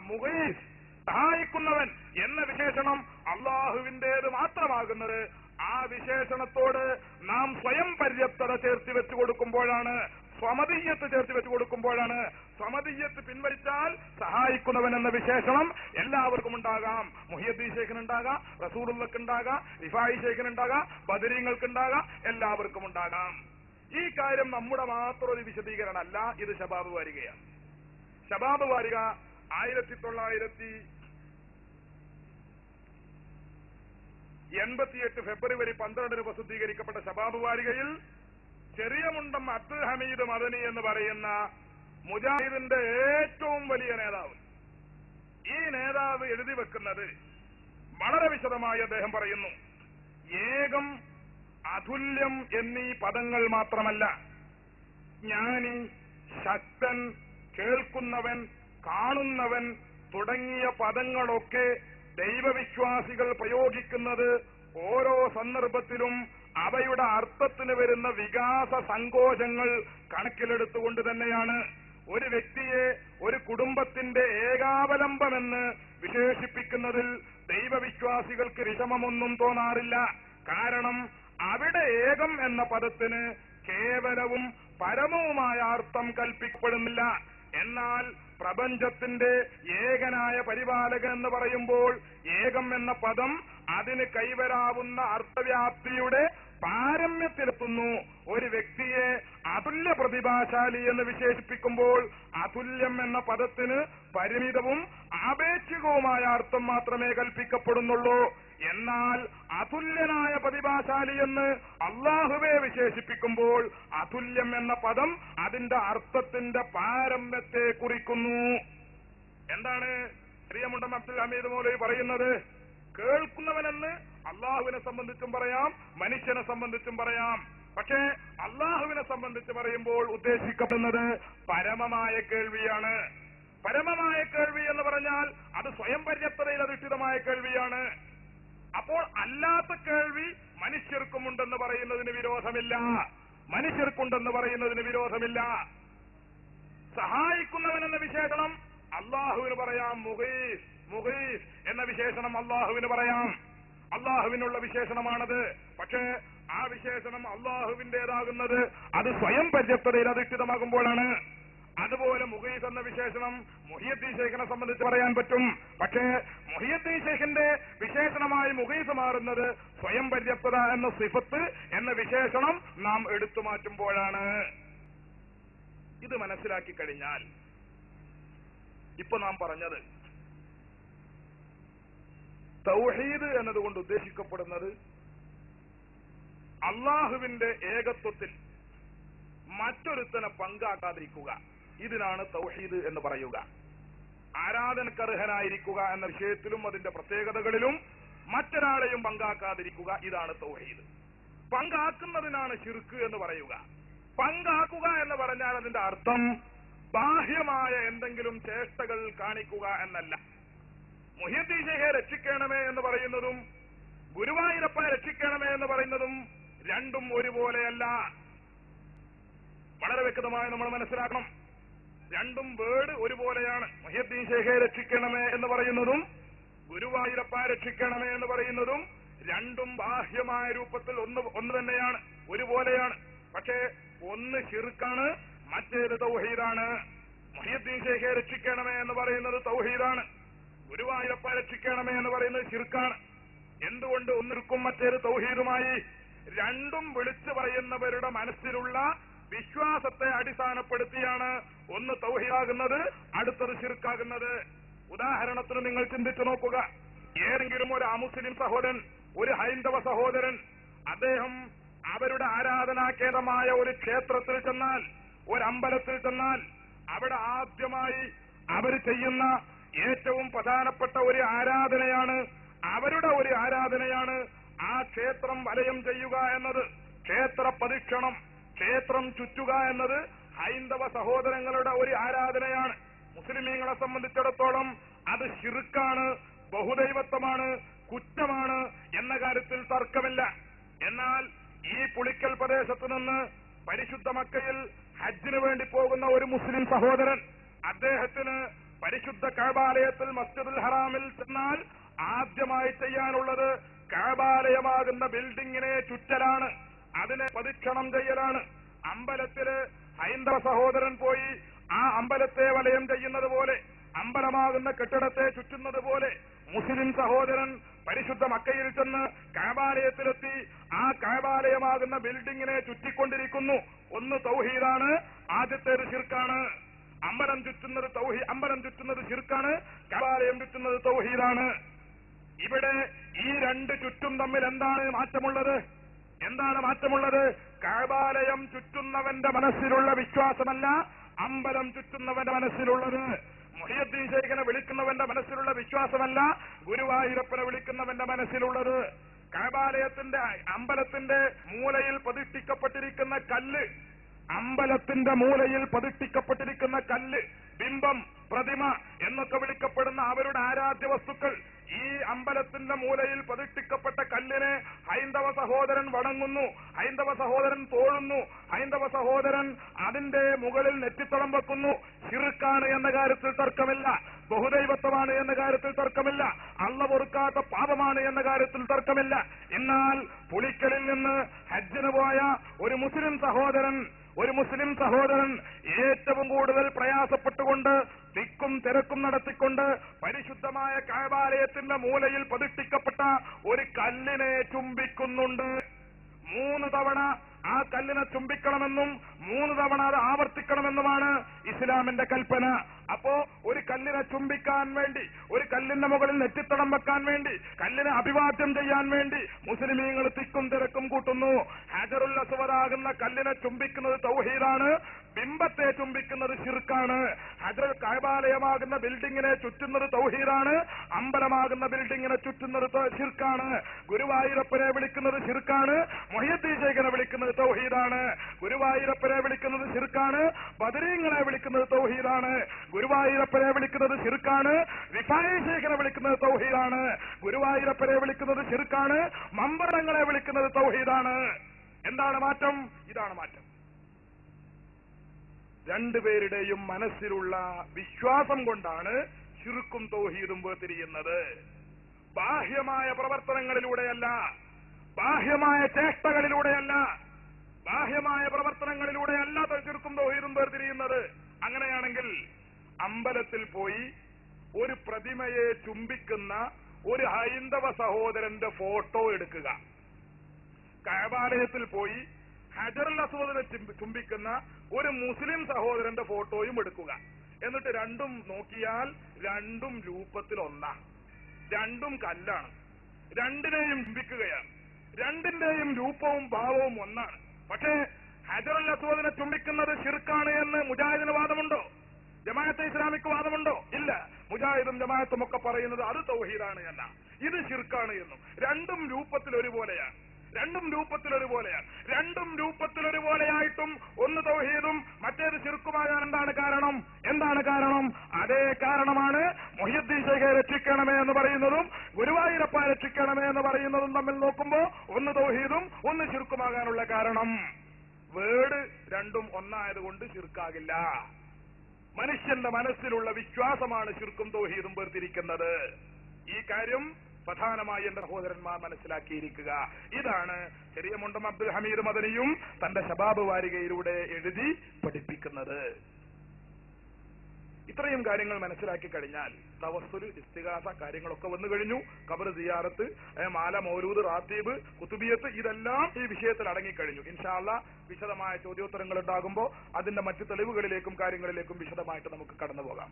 മുഗീസ്, സഹായിക്കുന്നവൻ എന്ന വിശേഷണം അള്ളാഹുവിന്റേത് മാത്രമാകുന്നത് ആ വിശേഷണത്തോട് നാം സ്വയം പര്യാപ്തത ചേർത്ത് വെച്ചു കൊടുക്കുമ്പോഴാണ്, സ്വമതീയത്ത് ചേർത്ത് വെച്ചു കൊടുക്കുമ്പോഴാണ്. സ്വമതീയത്ത് പിൻവലിച്ചാൽ സഹായിക്കുന്നവൻ എന്ന വിശേഷണം എല്ലാവർക്കും ഉണ്ടാകാം. മുഹിയുദ്ദീൻ ശൈഖിനുണ്ടാകാം, റസൂലുള്ളാഹിക്കുണ്ടാകാം, റിഫായി ശൈഖിനുണ്ടാകാം, ബദരീങ്ങൾക്കുണ്ടാകാം, എല്ലാവർക്കും ഉണ്ടാകാം. ഈ കാര്യം നമ്മുടെ മാത്രം ഒരു വിശദീകരണമല്ല, ഇത് ശബാബ് വാരികയാണ്. ശബാബ് വാരിക 1988 ഫെബ്രുവരി 12 പ്രസിദ്ധീകരിക്കപ്പെട്ട ശബാബ് വാരികയിൽ ചെറിയ മുണ്ടം അബ്ദുൽ ഹമീദ് മദനി എന്ന് പറയുന്ന മുജാഹിദിന്റെ ഏറ്റവും വലിയ നേതാവ്, ഈ നേതാവ് എഴുതി വെക്കുന്നത് വളരെ വിശദമായി അദ്ദേഹം പറയുന്നു. ഏകം, അതുല്യം എന്നീ പദങ്ങൾ മാത്രമല്ല, ജ്ഞാനി, ശക്തൻ, കേൾക്കുന്നവൻ, കാണുന്നവൻ തുടങ്ങിയ പദങ്ങളൊക്കെ ദൈവവിശ്വാസികൾ പ്രയോഗിക്കുന്നത് ഓരോ സന്ദർഭത്തിലും അവയുടെ അർത്ഥത്തിന് വരുന്ന വികാസ സങ്കോചങ്ങൾ കണക്കിലെടുത്തുകൊണ്ട് തന്നെയാണ്. ഒരു വ്യക്തിയെ ഒരു കുടുംബത്തിന്റെ ഏകാവലംബമെന്ന് വിശേഷിപ്പിക്കുന്നതിൽ ദൈവവിശ്വാസികൾക്ക് വിഷമമൊന്നും തോന്നാറില്ല. കാരണം അവിടെ ഏകം എന്ന പദത്തിന് കേവലവും പരമവുമായ അർത്ഥം കൽപ്പിക്കപ്പെടുന്നില്ല. എന്നാൽ പ്രപഞ്ചത്തിന്റെ ഏകനായ പരിപാലകൻ എന്ന് പറയുമ്പോൾ ഏകം എന്ന പദം അതിന് കൈവരാവുന്ന അർത്ഥവ്യാപ്തിയുടെ പാരമ്യത്തിലെത്തുന്നു. ഒരു വ്യക്തിയെ അതുല്യ പ്രതിഭാശാലി എന്ന് വിശേഷിപ്പിക്കുമ്പോൾ അതുല്യം എന്ന പദത്തിന് പരിമിതവും ആപേക്ഷികവുമായ അർത്ഥം മാത്രമേ കൽപ്പിക്കപ്പെടുന്നുള്ളൂ. എന്നാൽ അതുല്യനായ പ്രതിഭാശാലി എന്ന് അള്ളാഹുവെ വിശേഷിപ്പിക്കുമ്പോൾ അതുല്യം എന്ന പദം അതിന്റെ അർത്ഥത്തിന്റെ പാരമ്യത്തെ കുറിക്കുന്നു. എന്താണ് പ്രിയമുണ്ടം അബ്ദുൽ ഹമീദ് മൗലവി പറയുന്നത്? കേൾക്കുന്നവനെന്ന് അള്ളാഹുവിനെ സംബന്ധിച്ചും പറയാം, മനുഷ്യനെ സംബന്ധിച്ചും പറയാം. പക്ഷേ അള്ളാഹുവിനെ സംബന്ധിച്ച് പറയുമ്പോൾ ഉദ്ദേശിക്കപ്പെടുന്നത് പരമമായ കേൾവിയാണ്. പരമമായ കേൾവി എന്ന് പറഞ്ഞാൽ അത് സ്വയം പര്യാപ്തതയിൽ അധിഷ്ഠിതമായ കേൾവിയാണ്. അപ്പോൾ അല്ലാത്ത കേൾവി മനുഷ്യർക്കുമുണ്ടെന്ന് പറയുന്നതിന് വിരോധമില്ല, മനുഷ്യർക്കുണ്ടെന്ന് പറയുന്നതിന് വിരോധമില്ല. സഹായിക്കുന്നവൻ എന്ന വിശേഷണം അള്ളാഹുവിന് പറയാം. മുഗീസ്, മുഗീസ് എന്ന വിശേഷണം അള്ളാഹുവിന് പറയാം, അള്ളാഹുവിനുള്ള വിശേഷണമാണത്. പക്ഷേ ആ വിശേഷണം അള്ളാഹുവിന്റേതാകുന്നത് അത് സ്വയം പര്യാപ്തതയിൽ അധിഷ്ഠിതമാകുമ്പോഴാണ്. അതുപോലെ മുഗീസ് എന്ന വിശേഷണം മുഹിയുദ്ദീൻ ശൈഖിനെ സംബന്ധിച്ച് പറയാൻ പറ്റും. പക്ഷേ മുഹിയുദ്ദീൻ ശൈഖിന്റെ വിശേഷണമായി മുഗീസ് മാറുന്നത് സ്വയം പര്യാപ്തത എന്ന സിഫത്ത് എന്ന വിശേഷണം നാം എടുത്തു മാറ്റുമ്പോഴാണ്. ഇത് മനസ്സിലാക്കി കഴിഞ്ഞാൽ ഇപ്പൊ നാം പറഞ്ഞത് തൗഹീദ് എന്നതുകൊണ്ട് ഉദ്ദേശിക്കപ്പെടുന്നത് അള്ളാഹുവിന്റെ ഏകത്വത്തിൽ മറ്റൊരുത്തനെ പങ്കാക്കാതിരിക്കുക, ഇതിനാണ് തൗഹീദ് എന്ന് പറയുക. ആരാധനക്കർഹനായിരിക്കുക എന്ന വിഷയത്തിലും അതിന്റെ പ്രത്യേകതകളിലും മറ്റൊരാളെയും പങ്കാക്കാതിരിക്കുക, ഇതാണ് തൗഹീദ്. പങ്കാക്കുന്നതിനാണ് ശിർക്ക് എന്ന് പറയുക. പങ്കാക്കുക എന്ന് പറഞ്ഞാൽ അതിന്റെ അർത്ഥം ബാഹ്യമായ എന്തെങ്കിലും ചേഷ്ടകൾ കാണിക്കുക എന്നല്ല. മുഹിയുദ്ദീൻ ശൈഖിനെ രക്ഷിക്കണമേ എന്ന് പറയുന്നതും ഗുരുവായൂരപ്പ രക്ഷിക്കണമേ എന്ന് പറയുന്നതും രണ്ടും ഒരുപോലെയല്ല. വളരെ വ്യക്തമായി നമ്മൾ മനസ്സിലാക്കണം. രണ്ടും വേർഡ് ഒരുപോലെയാണ്. മുഹിയുദ്ദീൻ ശൈഖിനെ രക്ഷിക്കണമേ എന്ന് പറയുന്നതും ഗുരുവായൂരപ്പ രക്ഷിക്കണമേ എന്ന് പറയുന്നതും രണ്ടും ബാഹ്യമായ രൂപത്തിൽ ഒന്ന് തന്നെയാണ്, ഒരുപോലെയാണ്. പക്ഷേ ഒന്ന് ശിർക്കാണ്, മറ്റേത് തൗഹീദാണ്. മുഹിയുദ്ദീൻ ശൈഖിനെ രക്ഷിക്കണമേ എന്ന് പറയുന്നത് തൗഹീദാണ്, ഗുരുവായൂരപ്പ രക്ഷിക്കണമേ എന്ന് പറയുന്നത് ശിർക്കാണ്. എന്തുകൊണ്ട് ഒന്നിർക്കും മറ്റേത് തൗഹീദുമായി? രണ്ടും വിളിച്ചു പറയുന്നവരുടെ മനസ്സിലുള്ള വിശ്വാസത്തെ അടിസ്ഥാനപ്പെടുത്തിയാണ് ഒന്ന് തൗഹീദാകുന്നത്, അടുത്തത് ശിർക്കാകുന്നത്. ഉദാഹരണത്തിന് നിങ്ങൾ ചിന്തിച്ചു നോക്കുക. ഏതെങ്കിലും ഒരു അമുസ്ലിം സഹോദരൻ, ഒരു ഹൈന്ദവ സഹോദരൻ, അദ്ദേഹം അവരുടെ ആരാധനാകേന്ദ്രമായ ഒരു ക്ഷേത്രത്തിൽ ചെന്നാൽ, ഒരമ്പലത്തിൽ ചെന്നാൽ, അവിടെ ആദ്യമായി അവർ ചെയ്യുന്ന ഏറ്റവും പ്രധാനപ്പെട്ട ഒരു ആരാധനയാണ്, അവരുടെ ഒരു ആരാധനയാണ് ആ ക്ഷേത്രം വലയം ചെയ്യുക എന്നത്. ക്ഷേത്ര പ്രദക്ഷിണം, ക്ഷേത്രം ചുറ്റുക എന്നത് ഹൈന്ദവ സഹോദരങ്ങളുടെ ഒരു ആരാധനയാണ്. മുസ്ലിമീങ്ങളെ സംബന്ധിച്ചിടത്തോളം അത് ശിർക്കാണ്, ബഹുദൈവത്വമാണ്, കുറ്റമാണ് എന്ന കാര്യത്തിൽ തർക്കമില്ല. എന്നാൽ ഈ പുളിക്കൽ പ്രദേശത്ത് നിന്ന് പരിശുദ്ധ മക്കയിൽ ഹജ്ജിന് വേണ്ടി പോകുന്ന ഒരു മുസ്ലിം സഹോദരൻ, അദ്ദേഹത്തിന് പരിശുദ്ധ കഅബാലയത്തിൽ മസ്ജിദുൽ ഹറാമിൽ ചെന്നാൽ ആദ്യമായി ചെയ്യാനുള്ളത് കഅബാലയമാകുന്ന ബിൽഡിങ്ങിനെ ചുറ്റലാണ്, അതിനെ പ്രദക്ഷിണം ചെയ്യലാണ്. അമ്പലത്തില് ഹൈന്ദവ സഹോദരൻ പോയി ആ അമ്പലത്തെ വലയം ചെയ്യുന്നത് പോലെ, അമ്പലമാകുന്ന കെട്ടിടത്തെ ചുറ്റുന്നത് പോലെ മുസ്ലിം സഹോദരൻ പരിശുദ്ധ മക്കയിൽ ചെന്ന് കഅബാലയത്തിലെത്തി ആ കഅബാലയമാകുന്ന ബിൽഡിങ്ങിനെ ചുറ്റിക്കൊണ്ടിരിക്കുന്നു. ഒന്ന് തൗഹീദാണ്, ആദ്യത്തേത് ശിർക്കാണ്. അമ്പലം ചുറ്റുന്നത് ശിർക്കാണ്, കഅബാലയം ചുറ്റുന്നത് തൗഹീദാണ്. ഇവിടെ ഈ രണ്ട് ചുറ്റും തമ്മിൽ എന്താണ് മാറ്റമുള്ളത്? എന്താണ് മാറ്റമുള്ളത്? കഅബാലയം ചുറ്റുന്നവന്റെ മനസ്സിലുള്ള വിശ്വാസമല്ല അമ്പലം ചുറ്റുന്നവന്റെ മനസ്സിലുള്ളത്. മുഹിയുദ്ദീൻ ശൈഖിനെ വിളിക്കുന്നവന്റെ മനസ്സിലുള്ള വിശ്വാസമല്ല ഗുരുവായൂരപ്പനെ വിളിക്കുന്നവന്റെ മനസ്സിലുള്ളത്. കഅബാലയത്തിന്റെ അമ്പലത്തിന്റെ മൂലയിൽ പ്രതിഷ്ഠിക്കപ്പെട്ടിരിക്കുന്ന കല്ല്, അമ്പലത്തിന്റെ മൂലയിൽ പ്രതിഷ്ഠിക്കപ്പെട്ടിരിക്കുന്ന കല്ല്, ബിംബം, പ്രതിമ എന്നൊക്കെ വിളിക്കപ്പെടുന്ന അവരുടെ ആരാധ്യ വസ്തുക്കൾ, ഈ അമ്പലത്തിന്റെ മൂലയിൽ പ്രതിഷ്ഠിക്കപ്പെട്ട കല്ലിനെ ഹൈന്ദവ സഹോദരൻ വണങ്ങുന്നു, ഹൈന്ദവ സഹോദരൻ തോഴുന്നു, ഹൈന്ദവ സഹോദരൻ അതിന്റെ മുകളിൽ നെറ്റിത്തളം വെക്കുന്നു. ശിർക്കാണ് എന്ന കാര്യത്തിൽ തർക്കമില്ല, ബഹുദൈവത്വമാണ് എന്ന കാര്യത്തിൽ തർക്കമില്ല, അള്ള പൊറുക്കാത്ത പാപമാണ് എന്ന കാര്യത്തിൽ തർക്കമില്ല. എന്നാൽ പുളിക്കലിൽ നിന്ന് ഹജ്ജിന് പോയ ഒരു മുസ്ലിം സഹോദരൻ ഏറ്റവും കൂടുതൽ പ്രയാസപ്പെട്ടുകൊണ്ട് തിക്കും തിരക്കും നടത്തിക്കൊണ്ട് പരിശുദ്ധമായ കഅബാലയത്തിന്റെ മൂലയിൽ പ്രതിഷ്ഠിക്കപ്പെട്ട ഒരു കല്ലിനെ ചുംബിക്കുന്നുണ്ട്. 3 തവണ ആ കല്ലിനെ ചുംബിക്കണമെന്നും 3 തവണ അത് ആവർത്തിക്കണമെന്നുമാണ് ഇസ്ലാമിന്റെ കൽപ്പന. അപ്പോ ഒരു കല്ലിനെ ചുംബിക്കാൻ വേണ്ടി, ഒരു കല്ലിന്റെ മുകളിൽ നെറ്റിത്തടം വെക്കാൻ വേണ്ടി, കല്ലിനെ അഭിവാദ്യം ചെയ്യാൻ വേണ്ടി മുസ്ലിമീങ്ങൾ തിക്കും തിരക്കും കൂട്ടുന്നു. ഹജറുൽ അസ്വദാകുന്ന കല്ലിനെ ചുംബിക്കുന്നത് തൗഹീദാണ്, ബിംബത്തെ ചുംബിക്കുന്നത് ശിർക്കാണ്. ഹജർ കഅബാലയമാകുന്ന ബിൽഡിങ്ങിനെ ചുറ്റുന്നത് തൗഹീദാണ്, അമ്പലമാകുന്ന ബിൽഡിങ്ങിനെ ചുറ്റുന്നത് ശിർക്കാണ്. ഗുരുവായൂരപ്പനെ വിളിക്കുന്നത് ശിർക്കാണ്, മുഹിയുദ്ദീൻ ശൈഖിനെ വിളിക്കുന്നത് തൗഹീദാണ്. ഗുരുവായൂരപ്പനെ വിളിക്കുന്നത് ശിർക്കാണ്, ബദരീങ്ങളെ വിളിക്കുന്നത് തൗഹീദാണ്. ഗുരുവായൂരപ്പനെ വിളിക്കുന്നത് ശിർക്കാണ്, റിഫായി ശൈഖിനെ വിളിക്കുന്നത് തൗഹീദാണ്. ഗുരുവായൂരപ്പനെ വിളിക്കുന്നത് ശിർക്കാണ്, മമ്പറങ്ങളെ വിളിക്കുന്നത് തൗഹീദാണ്. എന്താണ് മാറ്റം? ഇതാണ് മാറ്റം. രണ്ടുപേരുടെയും മനസ്സിലുള്ള വിശ്വാസം കൊണ്ടാണ് ശിർക്കും തൗഹീദും വേർതിരിയുന്നത്. ബാഹ്യമായ പ്രവർത്തനങ്ങളിലൂടെയല്ല, ബാഹ്യമായ ചേഷ്ടകളിലൂടെയല്ല, ബാഹ്യമായ പ്രവർത്തനങ്ങളിലൂടെയല്ല ശിർക്കും തൗഹീദും വേർതിരിയുന്നത്. അങ്ങനെയാണെങ്കിൽ അമ്പലത്തിൽ പോയി ഒരു പ്രതിമയെ ചുംബിക്കുന്ന ഒരു ഹൈന്ദവ സഹോദരന്റെ ഫോട്ടോ എടുക്കുക, കഅബാലയത്തിൽ പോയി ഹജറുൽ അസ്വദിനെ ചുംബിക്കുന്ന ഒരു മുസ്ലിം സഹോദരന്റെ ഫോട്ടോയും എടുക്കുക. എന്നിട്ട് രണ്ടും നോക്കിയാൽ രണ്ടും രൂപത്തിൽ ഒന്നാണ്, രണ്ടും കല്ലാണ്, രണ്ടിനെയും ചുംബിക്കുകയാണ്, രണ്ടിന്റെയും രൂപവും ഭാവവും ഒന്നാണ്. പക്ഷേ ഹജറുൽ അസ്വദിനെ ചുംബിക്കുന്നത് ശിർക്കാണ് എന്ന് മുജാഹിദിന് വാദമുണ്ടോ? ജമാഅത്തെ ഇസ്ലാമിക്ക് വാദമുണ്ടോ? ഇല്ല. മുജാഹിദും ജമാഅത്തും ഒക്കെ പറയുന്നത് അത് തൗഹീദാണ് എന്ന, ഇത് ശിർക്കാണ് എന്നും. രണ്ടും രൂപത്തിൽ ഒരുപോലെയാണ്, രണ്ടും രൂപത്തിൽ ഒരുപോലെയായിട്ടും ഒന്ന് തൗഹീദും മറ്റേത് ശിർക്കുമാകാൻ എന്താണ് കാരണം? അതേ കാരണമാണ് മുഹിയുദ്ദീൻ ശൈഖിനെ രക്ഷിക്കണമേ എന്ന് പറയുന്നതും ഗുരുവായൂരപ്പ രക്ഷിക്കണമേ എന്ന് പറയുന്നതും തമ്മിൽ നോക്കുമ്പോ ഒന്ന് തൗഹീദും ഒന്ന് ശിർക്കുമാകാനുള്ള കാരണം. വേർഡ് രണ്ടും ഒന്നായതുകൊണ്ട് ശിർക്കാകില്ല. മനുഷ്യന്റെ മനസ്സിലുള്ള വിശ്വാസമാണ് ശിർക്കും തൗഹീദും വേർതിരിക്കുന്നത്. ഈ കാര്യം പ്രധാനമായി എന്റെ സഹോദരന്മാർ മനസ്സിലാക്കിയിരിക്കുക. ഇതാണ് ചെറിയ മുണ്ടം അബ്ദുൽ ഹമീദ് മദനിയും തന്റെ ശബാബ് വാരികയിലൂടെ എഴുതി പഠിപ്പിക്കുന്നത്. ഇത്രയും കാര്യങ്ങൾ മനസ്സിലാക്കി കഴിഞ്ഞാൽ തവസ്സുല്, ഇസ്തിഗാസ കാര്യങ്ങളൊക്കെ വന്നു കഴിഞ്ഞു. ഖബർ സിയാറത്ത്, മാല, മൗലൂദ്, റാത്തീബ്, കുതുബിയത്ത്, ഇതെല്ലാം ഈ വിഷയത്തിൽ അടങ്ങിക്കഴിഞ്ഞു. ഇൻഷാ അല്ലാഹ് വിശദമായ ചോദ്യോത്തരങ്ങൾ ഉണ്ടാകുമ്പോൾ അതിന്റെ മറ്റു തെളിവുകളിലേക്കും കാര്യങ്ങളിലേക്കും വിശദമായിട്ട് നമുക്ക് കടന്നു പോകാം.